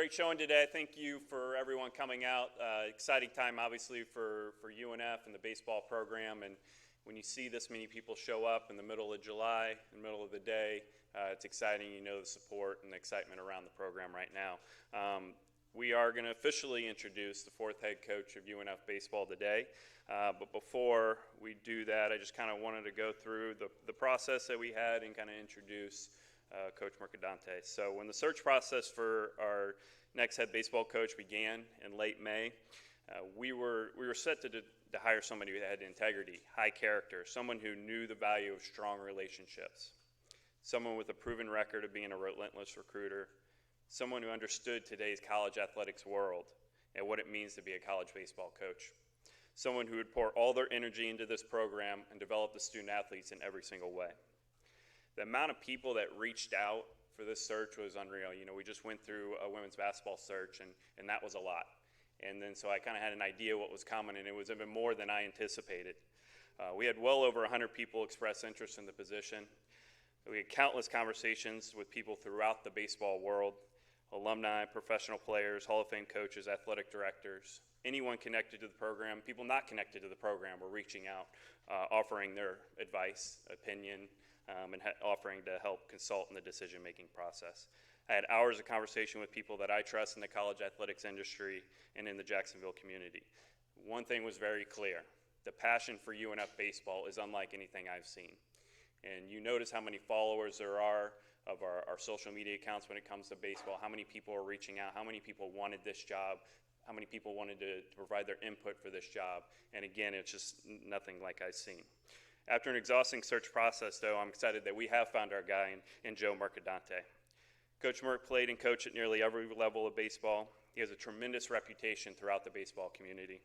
great showing today. Thank you for everyone coming out. Exciting time, obviously, for UNF and the baseball program. And when you see this many people show up in the middle of July, in the middle of the day, it's exciting. You know the support and the excitement around the program right now. We are going to officially introduce the fourth head coach of UNF baseball today. But before we do that, I just kind of wanted to go through the process that we had and kind of introduce Coach Mercadante. So when the search process for our next head baseball coach began in late May, we were set to hire somebody who had integrity, high character, someone who knew the value of strong relationships, someone with a proven record of being a relentless recruiter, someone who understood today's college athletics world and what it means to be a college baseball coach, someone who would pour all their energy into this program and develop the student athletes in every single way. The amount of people that reached out for this search was unreal. You know, we just went through a women's basketball search, and that was a lot. And then so I kind of had an idea what was coming, and it was even more than I anticipated. We had well over 100 people express interest in the position. We had countless conversations with people throughout the baseball world, alumni, professional players, Hall of Fame coaches, athletic directors, anyone connected to the program, people not connected to the program were reaching out, offering their advice, opinion, and offering to help consult in the decision-making process. I had hours of conversation with people that I trust in the college athletics industry and in the Jacksonville community. One thing was very clear. The passion for UNF baseball is unlike anything I've seen. And you notice how many followers there are of our social media accounts when it comes to baseball, how many people are reaching out, how many people wanted this job, how many people wanted to provide their input for this job. And again, it's just nothing like I've seen. After an exhausting search process, though, I'm excited that we have found our guy in Joe Mercadante. Coach Merc played and coached at nearly every level of baseball. He has a tremendous reputation throughout the baseball community.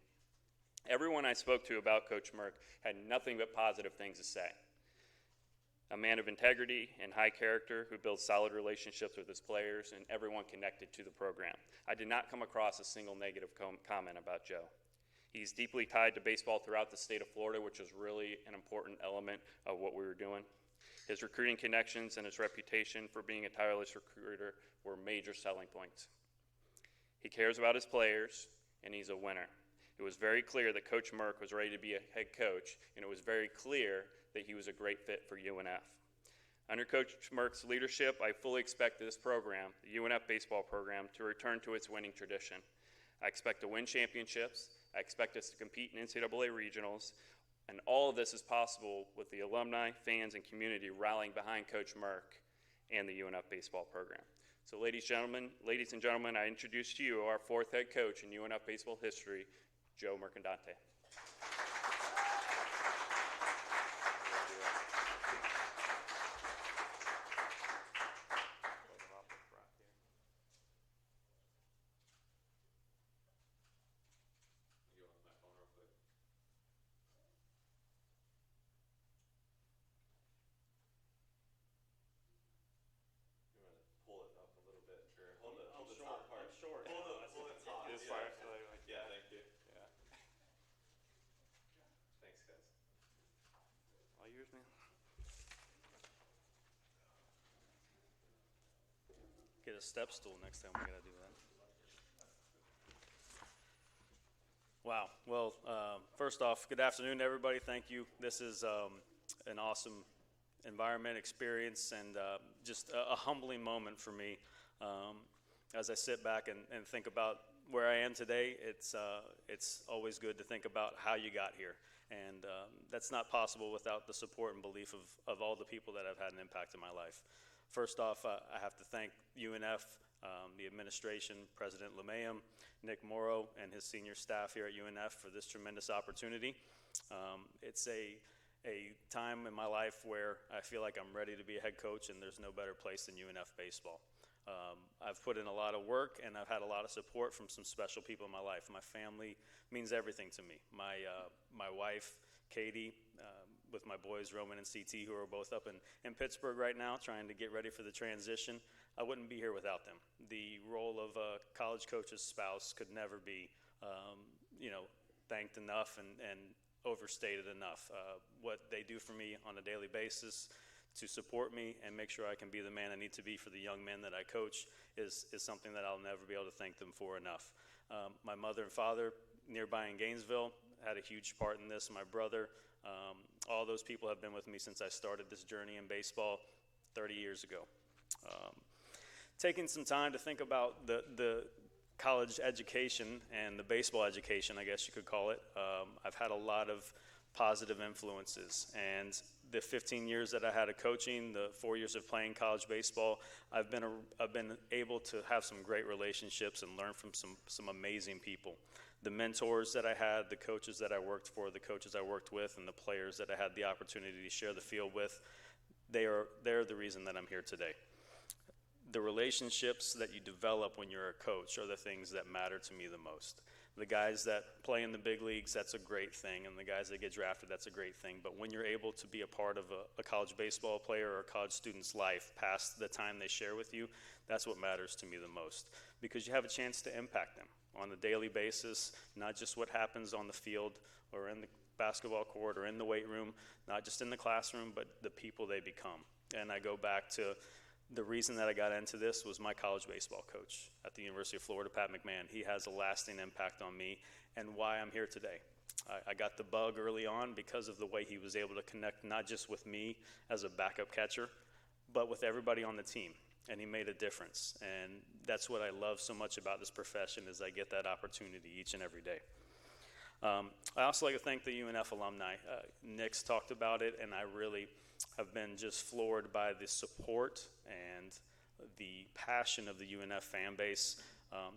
Everyone I spoke to about Coach Merc had nothing but positive things to say. A man of integrity and high character who builds solid relationships with his players and everyone connected to the program. I did not come across a single negative comment about Joe. He's deeply tied to baseball throughout the state of Florida, which is really an important element of what we were doing. His recruiting connections and his reputation for being a tireless recruiter were major selling points. He cares about his players, and he's a winner. It was very clear that Coach Merc was ready to be a head coach, and it was very clear that he was a great fit for UNF. Under Coach Merc's leadership, I fully expect this program, the UNF baseball program, to return to its winning tradition. I expect to win championships. I expect us to compete in NCAA regionals, and all of this is possible with the alumni, fans, and community rallying behind Coach Merc and the UNF baseball program. So ladies and gentlemen, I introduce to you our fourth head coach in UNF baseball history, Joe Mercadante. Get a step stool next time we gotta do that. Wow. Well, first off, good afternoon, everybody. Thank you. This is an awesome environment, experience, and just a humbling moment for me. As I sit back and think about where I am today, it's always good to think about how you got here. And that's not possible without the support and belief of all the people that have had an impact in my life. First off, I have to thank UNF, the administration, President LeMayem, Nick Morrow, and his senior staff here at UNF for this tremendous opportunity. It's a time in my life where I feel like I'm ready to be a head coach, and there's no better place than UNF baseball. I've put in a lot of work, and I've had a lot of support from some special people in my life. My family means everything to me. My wife, Katie, with my boys, Roman and CT, who are both up in Pittsburgh right now trying to get ready for the transition. I wouldn't be here without them. The role of a college coach's spouse could never be, thanked enough and overstated enough. What they do for me on a daily basis to support me and make sure I can be the man I need to be for the young men that I coach is something that I'll never be able to thank them for enough. My mother and father nearby in Gainesville had a huge part in this. My brother, all those people have been with me since I started this journey in baseball 30 years ago. Taking some time to think about the college education and the baseball education, I guess you could call it. I've had a lot of positive influences, and the 15 years that I had of coaching, the 4 years of playing college baseball, I've been able to have some great relationships and learn from some amazing people. The mentors that I had, the coaches that I worked for, the coaches I worked with, and the players that I had the opportunity to share the field with, they're the reason that I'm here today. The relationships that you develop when you're a coach are the things that matter to me the most. The guys that play in the big leagues, that's a great thing, and the guys that get drafted, that's a great thing. But when you're able to be a part of a college baseball player or a college student's life past the time they share with you, that's what matters to me the most, because you have a chance to impact them on a daily basis, not just what happens on the field or in the basketball court or in the weight room, not just in the classroom, but the people they become. And I go back to the reason that I got into this was my college baseball coach at the University of Florida, Pat McMahon. He has a lasting impact on me and why I'm here today. I got the bug early on because of the way he was able to connect not just with me as a backup catcher, but with everybody on the team. And he made a difference. And that's what I love so much about this profession is I get that opportunity each and every day. I also like to thank the UNF alumni. Nick's talked about it, and I really have been just floored by the support and the passion of the UNF fan base.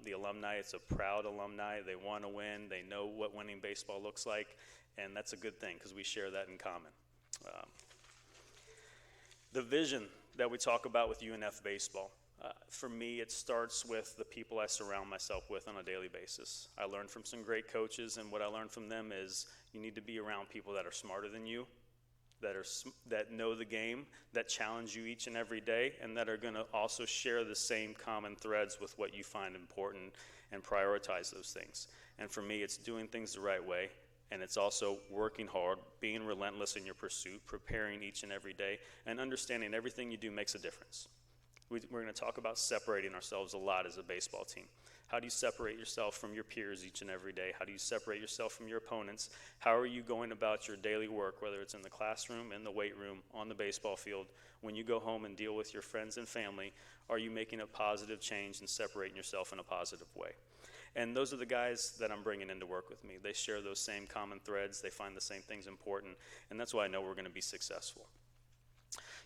The alumni, it's a proud alumni. They want to win. They know what winning baseball looks like, and that's a good thing because we share that in common. The vision that we talk about with UNF baseball, for me, it starts with the people I surround myself with on a daily basis. I learned from some great coaches, and what I learned from them is you need to be around people that are smarter than you, that know the game, that challenge you each and every day, and that are going to also share the same common threads with what you find important and prioritize those things. And for me, it's doing things the right way, and it's also working hard, being relentless in your pursuit, preparing each and every day, and understanding everything you do makes a difference. We're going to talk about separating ourselves a lot as a baseball team. How do you separate yourself from your peers each and every day? How do you separate yourself from your opponents? How are you going about your daily work, whether it's in the classroom, in the weight room, on the baseball field? When you go home and deal with your friends and family, are you making a positive change and separating yourself in a positive way? And those are the guys that I'm bringing in to work with me. They share those same common threads. They find the same things important, and that's why I know we're going to be successful.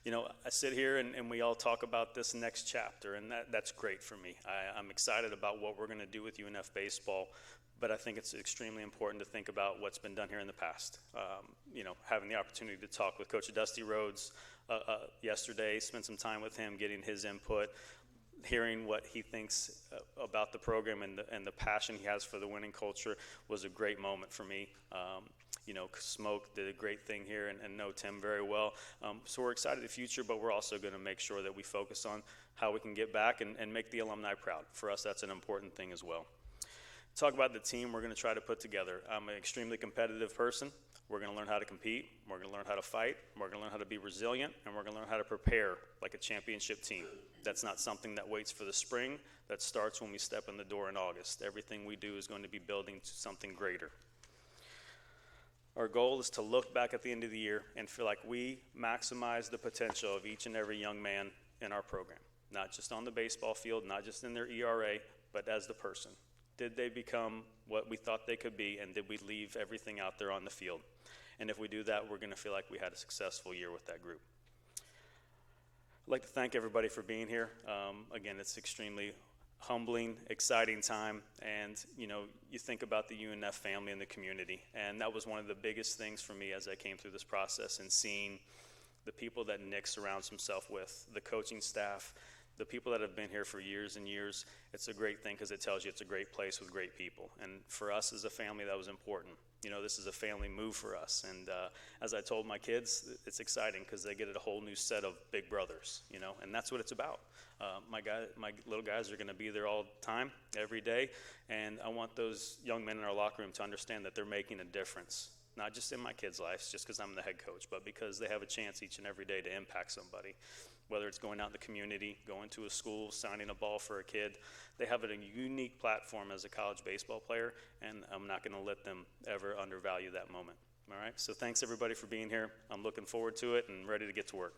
You know, I sit here and we all talk about this next chapter, and that's great for me. I'm excited about what we're going to do with UNF baseball, but I think it's extremely important to think about what's been done here in the past. You know, having the opportunity to talk with Coach Dusty Rhodes yesterday, spend some time with him, getting his input, hearing what he thinks about the program and the passion he has for the winning culture was a great moment for me. You know, Smoke did a great thing here and know Tim very well. So we're excited for the future, but we're also going to make sure that we focus on how we can get back and make the alumni proud. For us, that's an important thing as well. Talk about the team we're going to try to put together. I'm an extremely competitive person. We're going to learn how to compete. We're going to learn how to fight. We're going to learn how to be resilient, and we're going to learn how to prepare like a championship team. That's not something that waits for the spring. That starts when we step in the door in August. Everything we do is going to be building to something greater. Our goal is to look back at the end of the year and feel like we maximize the potential of each and every young man in our program, not just on the baseball field, not just in their ERA, but as the person. Did they become what we thought they could be, and did we leave everything out there on the field? And if we do that, we're going to feel like we had a successful year with that group. I'd like to thank everybody for being here. Again, it's extremely humbling, exciting time, and you know, you think about the UNF family and the community, and that was one of the biggest things for me as I came through this process and seeing the people that Nick surrounds himself with, the coaching staff, the people that have been here for years and years. It's a great thing because it tells you it's a great place with great people, and for us as a family, that was important. You know, this is a family move for us, and as I told my kids, it's exciting because they get a whole new set of big brothers, you know, and that's what it's about. My little guys are going to be there all the time, every day, and I want those young men in our locker room to understand that they're making a difference, not just in my kids' lives, just because I'm the head coach, but because they have a chance each and every day to impact somebody. Whether it's going out in the community, going to a school, signing a ball for a kid, they have a unique platform as a college baseball player, and I'm not going to let them ever undervalue that moment. All right, so thanks everybody for being here. I'm looking forward to it and ready to get to work.